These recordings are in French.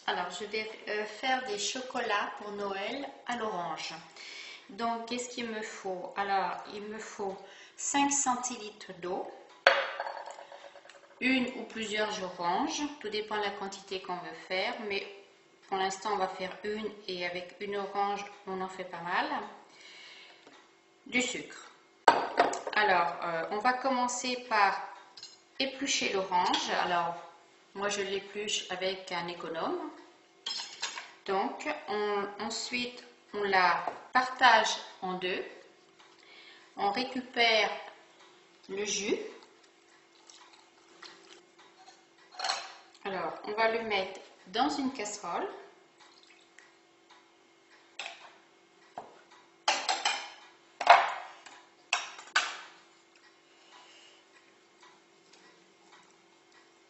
Alors, je vais faire des chocolats pour Noël à l'orange. Donc, qu'est-ce qu'il me faut? Alors, il me faut 5 centilitres d'eau, une ou plusieurs oranges, tout dépend de la quantité qu'on veut faire, mais pour l'instant, on va faire une et avec une orange, on en fait pas mal. Du sucre. Alors, on va commencer par éplucher l'orange. Alors, moi, je l'épluche avec un économe. Donc, ensuite, on la partage en deux. On récupère le jus. Alors, on va le mettre dans une casserole.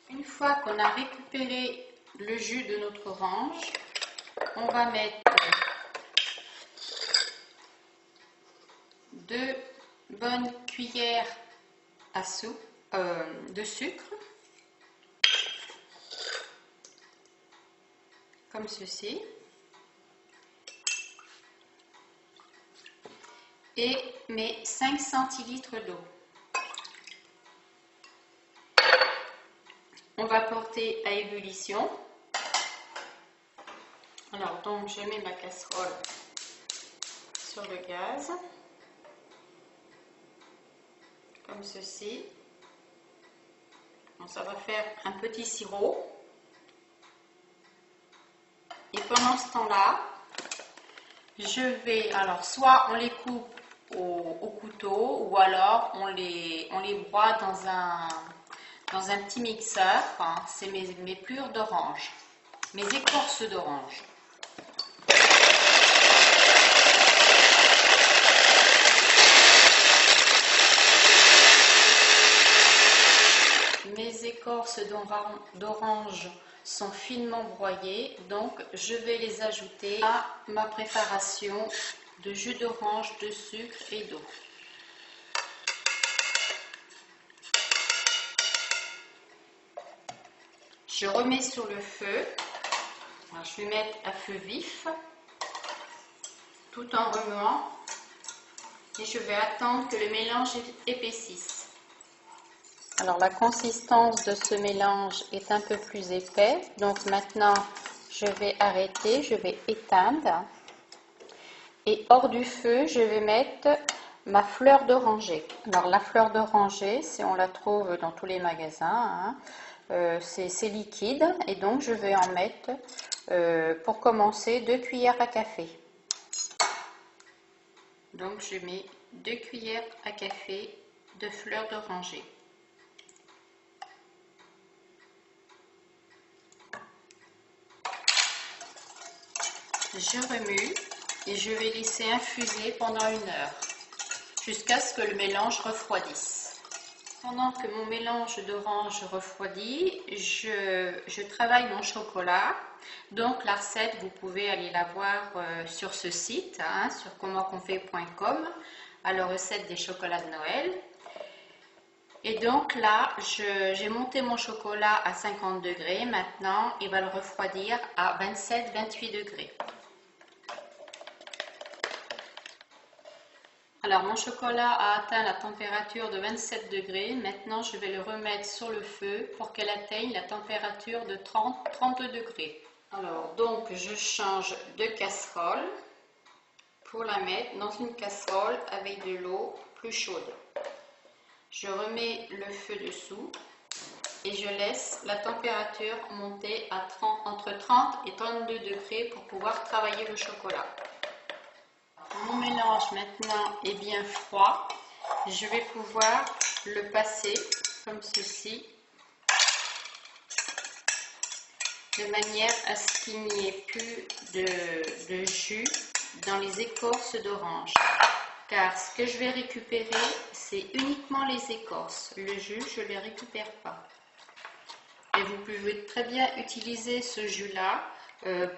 Une fois qu'on a récupéré le jus de notre orange, on va mettre 2 bonnes cuillères à soupe de sucre, comme ceci, et mes 5 centilitres d'eau. On va porter à ébullition. Alors, donc, je mets ma casserole sur le gaz, comme ceci. Donc, ça va faire un petit sirop. Et pendant ce temps-là, je vais, alors, soit on les coupe au couteau, ou alors on les broie dans un petit mixeur. Hein. C'est mes plures d'orange, mes écorces d'orange. Mes écorces d'orange sont finement broyées, donc je vais les ajouter à ma préparation de jus d'orange, de sucre et d'eau. Je remets sur le feu. Alors, je vais mettre à feu vif tout en remuant et je vais attendre que le mélange épaississe. Alors la consistance de ce mélange est un peu plus épais, donc maintenant je vais arrêter, je vais éteindre et hors du feu je vais mettre ma fleur d'oranger. Alors la fleur d'oranger, si on la trouve dans tous les magasins, hein, c'est liquide et donc je vais en mettre pour commencer 2 cuillères à café. Donc je mets 2 cuillères à café de fleur d'oranger. Je remue et je vais laisser infuser pendant 1 heure jusqu'à ce que le mélange refroidisse. Pendant que mon mélange d'orange refroidit, je travaille mon chocolat. Donc la recette, vous pouvez aller la voir sur ce site, hein, sur commentconfait.com, à la recette des chocolats de Noël. Et donc là, j'ai monté mon chocolat à 50 degrés. Maintenant, il va le refroidir à 27-28 degrés. Alors mon chocolat a atteint la température de 27 degrés. Maintenant je vais le remettre sur le feu pour qu'elle atteigne la température de 30-32 degrés. Alors donc je change de casserole pour la mettre dans une casserole avec de l'eau plus chaude. Je remets le feu dessous et je laisse la température monter à entre 30 et 32 degrés pour pouvoir travailler le chocolat. Mon mélange maintenant est bien froid. Je vais pouvoir le passer comme ceci, de manière à ce qu'il n'y ait plus de jus dans les écorces d'orange. Car ce que je vais récupérer, c'est uniquement les écorces. Le jus, je ne les récupère pas. Et vous pouvez très bien utiliser ce jus-là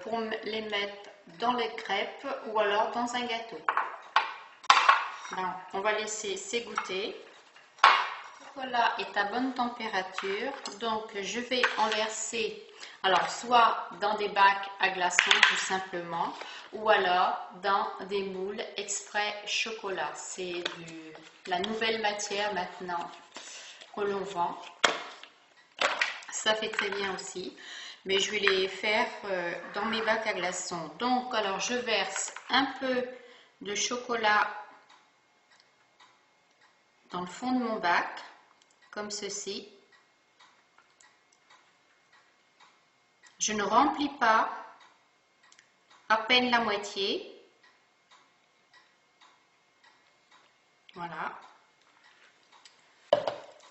pour les mettre dans les crêpes ou alors dans un gâteau. Alors, on va laisser s'égoutter. chocolat est à bonne température, donc je vais en verser, alors soit dans des bacs à glaçons tout simplement, ou alors dans des moules exprès chocolat. C'est la nouvelle matière maintenant que l'on vend. Ça fait très bien aussi, mais je vais les faire dans mes bacs à glaçons. Donc, alors je verse un peu de chocolat dans le fond de mon bac, comme ceci. Je ne remplis pas, à peine la moitié. Voilà.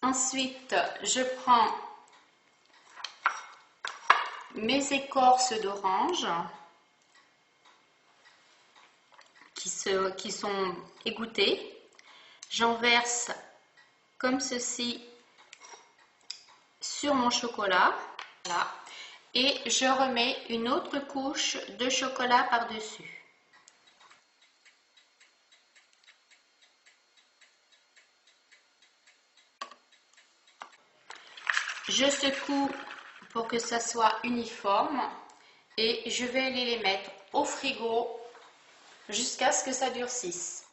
Ensuite, je prends mes écorces d'orange qui sont égouttées. J'en verse comme ceci sur mon chocolat. Voilà. Et je remets une autre couche de chocolat par-dessus. Je secoue pour que ça soit uniforme et je vais aller les mettre au frigo jusqu'à ce que ça durcisse.